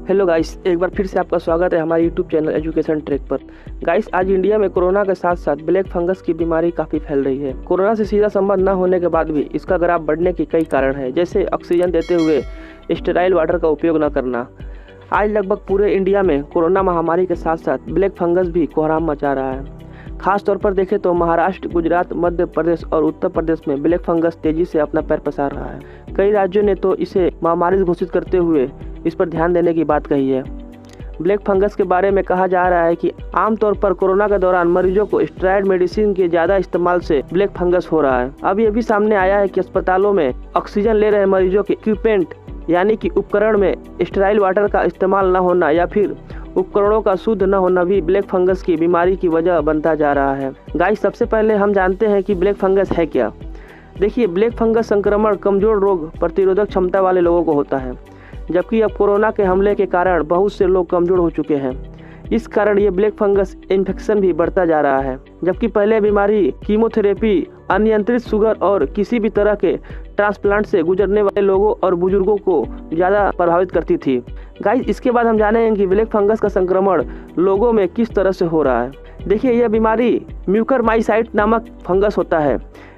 Hello guys, एक बार फिर से आपका स्वागत है हमारे यूट्यूब चैनल एजुकेशन ट्रैक पर। गाइस, आज इंडिया में कोरोना के साथ साथ ब्लैक फंगस की बीमारी काफ़ी फैल रही है। कोरोना से सीधा संबंध न होने के बाद भी इसका ग्राफ बढ़ने के कई कारण हैं, जैसे ऑक्सीजन देते हुए स्टेराइल वाटर का उपयोग न करना। आज लगभग पूरे इंडिया में कोरोना महामारी के साथ साथ ब्लैक फंगस भी कोहराम मचा रहा है। खास तौर पर देखें तो महाराष्ट्र, गुजरात, मध्य प्रदेश और उत्तर प्रदेश में ब्लैक फंगस तेजी से अपना पैर पसार रहा है। कई राज्यों ने तो इसे महामारी घोषित करते हुए इस पर ध्यान देने की बात कही है। ब्लैक फंगस के बारे में कहा जा रहा है कि आमतौर पर कोरोना के दौरान मरीजों को स्टेरॉयड मेडिसिन के ज़्यादा इस्तेमाल से ब्लैक फंगस हो रहा है। अब ये भी सामने आया है कि अस्पतालों में ऑक्सीजन ले रहे मरीजों के इक्विपमेंट यानी कि उपकरण में स्टेराइल वाटर का इस्तेमाल न होना या फिर उपकरणों का शुद्ध न होना भी ब्लैक फंगस की बीमारी की वजह बनता जा रहा है। गाइस, सबसे पहले हम जानते हैं कि ब्लैक फंगस है क्या। देखिए, ब्लैक फंगस संक्रमण कमजोर रोग प्रतिरोधक क्षमता वाले लोगों को होता है, जबकि अब कोरोना के हमले के कारण बहुत से लोग कमजोर हो चुके हैं। इस कारण ये ब्लैक फंगस इन्फेक्शन भी बढ़ता जा रहा है, जबकि पहले बीमारी कीमोथेरेपी, अनियंत्रित शुगर और किसी भी तरह के ट्रांसप्लांट से गुजरने वाले लोगों और बुजुर्गों को ज़्यादा प्रभावित करती थी। गाइस, इसके बाद हम जानेंगे कि ब्लैक फंगस का संक्रमण लोगों में किस तरह से हो रहा है। देखिए, यह बीमारी म्यूकरमाइसाइट नामक फंगस होता है।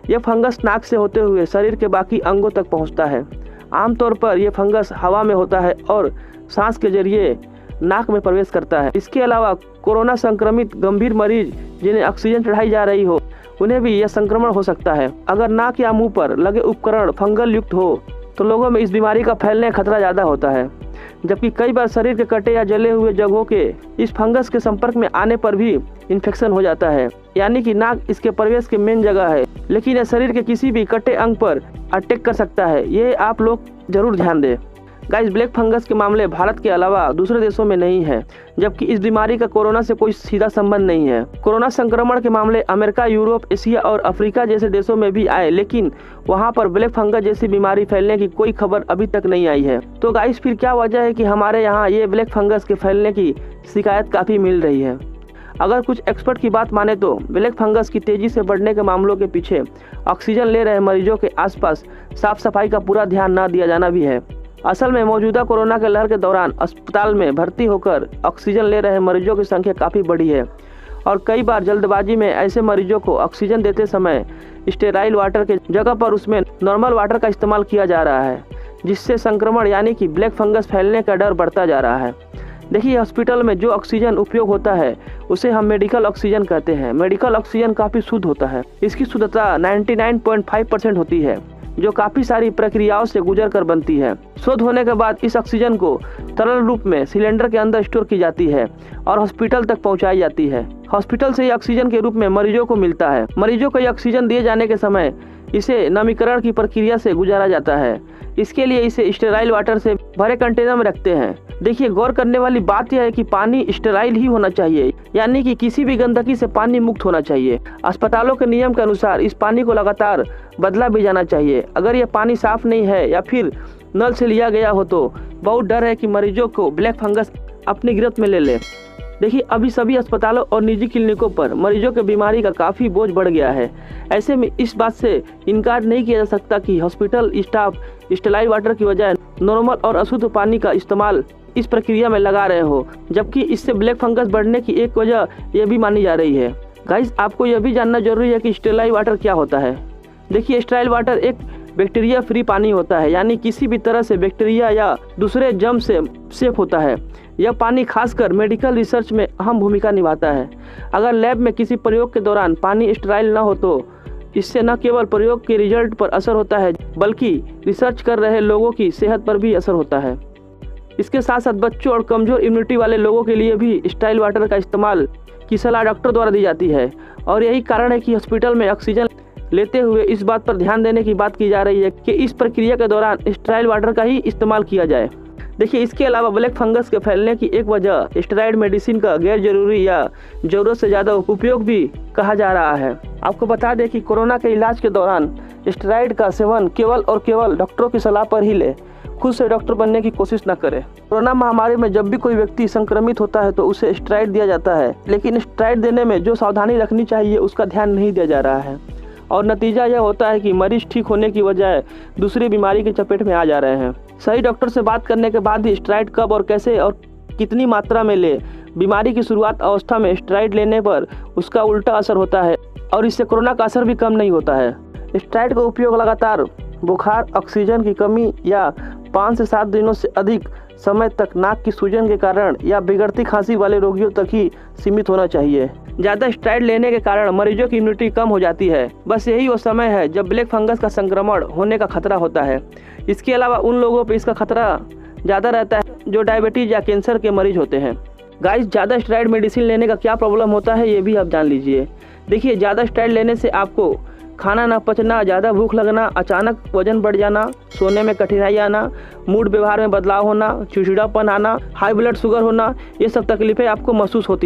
यह फंगस नाक से होते हुए शरीर के बाकी अंगों तक पहुंचता है। आमतौर पर यह फंगस हवा में होता है और सांस के जरिए नाक में प्रवेश करता है। इसके अलावा कोरोना संक्रमित गंभीर मरीज जिन्हें ऑक्सीजन चढ़ाई जा रही हो, उन्हें भी यह संक्रमण हो सकता है। अगर नाक या मुंह पर लगे उपकरण फंगल युक्त हो तो लोगों में इस बीमारी का फैलने का खतरा ज़्यादा होता है, जबकि कई बार शरीर के कटे या जले हुए जगहों के इस फंगस के संपर्क में आने पर भी इन्फेक्शन हो जाता है। यानी कि नाक इसके प्रवेश की मेन जगह है, लेकिन यह शरीर के किसी भी कटे अंग पर अटैक कर सकता है। ये आप लोग जरूर ध्यान दें। गाइस, ब्लैक फंगस के मामले भारत के अलावा दूसरे देशों में नहीं है, जबकि इस बीमारी का कोरोना से कोई सीधा संबंध नहीं है। कोरोना संक्रमण के मामले अमेरिका, यूरोप, एशिया और अफ्रीका जैसे देशों में भी आए, लेकिन वहां पर ब्लैक फंगस जैसी बीमारी फैलने की कोई खबर अभी तक नहीं आई है। तो गाइस, फिर क्या वजह है कि हमारे यहाँ ये ब्लैक फंगस के फैलने की शिकायत काफ़ी मिल रही है। अगर कुछ एक्सपर्ट की बात माने तो ब्लैक फंगस की तेजी से बढ़ने के मामलों के पीछे ऑक्सीजन ले रहे मरीजों के आसपास साफ सफाई का पूरा ध्यान न दिया जाना भी है। असल में मौजूदा कोरोना के लहर के दौरान अस्पताल में भर्ती होकर ऑक्सीजन ले रहे मरीजों की संख्या काफ़ी बढ़ी है और कई बार जल्दबाजी में ऐसे मरीजों को ऑक्सीजन देते समय स्टेराइल वाटर के जगह पर उसमें नॉर्मल वाटर का इस्तेमाल किया जा रहा है, जिससे संक्रमण यानी कि ब्लैक फंगस फैलने का डर बढ़ता जा रहा है। देखिए, हॉस्पिटल में जो ऑक्सीजन उपयोग होता है उसे हम मेडिकल ऑक्सीजन कहते हैं। मेडिकल ऑक्सीजन काफ़ी शुद्ध होता है। इसकी शुद्धता 99.5% होती है, जो काफ़ी सारी प्रक्रियाओं से गुजर कर बनती है। शुद्ध होने के बाद इस ऑक्सीजन को तरल रूप में सिलेंडर के अंदर स्टोर की जाती है और हॉस्पिटल तक पहुंचाई जाती है। हॉस्पिटल से ये ऑक्सीजन के रूप में मरीजों को मिलता है। मरीजों को ये ऑक्सीजन दिए जाने के समय इसे नमीकरण की प्रक्रिया से गुजारा जाता है। इसके लिए इसे स्टेराइल वाटर से भरे कंटेनर में रखते हैं। देखिए, गौर करने वाली बात यह है कि पानी स्टेराइल ही होना चाहिए, यानी कि किसी भी गंदगी से पानी मुक्त होना चाहिए। अस्पतालों के नियम के अनुसार इस पानी को लगातार बदला भी जाना चाहिए। अगर यह पानी साफ नहीं है या फिर नल से लिया गया हो तो बहुत डर है कि मरीजों को ब्लैक फंगस अपनी गिरफ्त में ले ले। देखिए, अभी सभी अस्पतालों और निजी क्लिनिकों पर मरीजों की बीमारी का काफ़ी बोझ बढ़ गया है। ऐसे में इस बात से इनकार नहीं किया जा सकता कि हॉस्पिटल स्टाफ स्टेराइल वाटर की बजाय नॉर्मल और अशुद्ध पानी का इस्तेमाल इस प्रक्रिया में लगा रहे हो, जबकि इससे ब्लैक फंगस बढ़ने की एक वजह यह भी मानी जा रही है। गाइस, आपको यह भी जानना जरूरी है कि स्टेराइल वाटर क्या होता है। देखिए, स्टेराइल वाटर एक बैक्टीरिया फ्री पानी होता है, यानी किसी भी तरह से बैक्टीरिया या दूसरे जर्म से सेफ होता है। यह पानी खासकर मेडिकल रिसर्च में अहम भूमिका निभाता है। अगर लैब में किसी प्रयोग के दौरान पानी स्टेराइल न हो तो इससे न केवल प्रयोग के रिजल्ट पर असर होता है, बल्कि रिसर्च कर रहे लोगों की सेहत पर भी असर होता है। इसके साथ साथ बच्चों और कमजोर इम्यूनिटी वाले लोगों के लिए भी स्टेराइल वाटर का इस्तेमाल की सलाह डॉक्टर द्वारा दी जाती है और यही कारण है कि हॉस्पिटल में ऑक्सीजन लेते हुए इस बात पर ध्यान देने की बात की जा रही है कि इस प्रक्रिया के दौरान स्टेराइल वाटर का ही इस्तेमाल किया जाए। देखिए, इसके अलावा ब्लैक फंगस के फैलने की एक वजह स्टेरॉयड मेडिसिन का गैर जरूरी या जरूरत से ज़्यादा उपयोग भी कहा जा रहा है। आपको बता दें कि कोरोना के इलाज के दौरान स्टेरॉयड का सेवन केवल और केवल डॉक्टरों की सलाह पर ही ले, खुद से डॉक्टर बनने की कोशिश न करें। कोरोना महामारी में जब भी कोई व्यक्ति संक्रमित होता है तो उसे स्टेरॉयड दिया जाता है, लेकिन स्टेरॉयड देने में जो सावधानी रखनी चाहिए उसका ध्यान नहीं दिया जा रहा है और नतीजा यह होता है कि मरीज ठीक होने की बजाय दूसरी बीमारी की चपेट में आ जा रहे हैं। सही डॉक्टर से बात करने के बाद ही स्टेरॉइड कब और कैसे और कितनी मात्रा में ले। बीमारी की शुरुआत अवस्था में स्टेरॉइड लेने पर उसका उल्टा असर होता है और इससे कोरोना का असर भी कम नहीं होता है। स्टेरॉइड का उपयोग लगातार बुखार, ऑक्सीजन की कमी या 5 से 7 दिनों से अधिक समय तक नाक की सूजन के कारण या बिगड़ती खांसी वाले रोगियों तक ही सीमित होना चाहिए। ज़्यादा स्टेरॉइड लेने के कारण मरीजों की इम्यूनिटी कम हो जाती है। बस यही वो समय है जब ब्लैक फंगस का संक्रमण होने का खतरा होता है। इसके अलावा उन लोगों पर इसका खतरा ज़्यादा रहता है जो डायबिटीज़ या कैंसर के मरीज होते हैं। गाइस, ज़्यादा स्टेरॉइड मेडिसिन लेने का क्या प्रॉब्लम होता है ये भी आप जान लीजिए। देखिए, ज़्यादा स्टेरॉइड लेने से आपको खाना ना पचना, ज़्यादा भूख लगना, अचानक वजन बढ़ जाना, सोने में कठिनाई आना, मूड व्यवहार में बदलाव होना, चिड़चिड़ापन आना, हाई ब्लड शुगर होना, ये सब तकलीफें आपको महसूस होती है।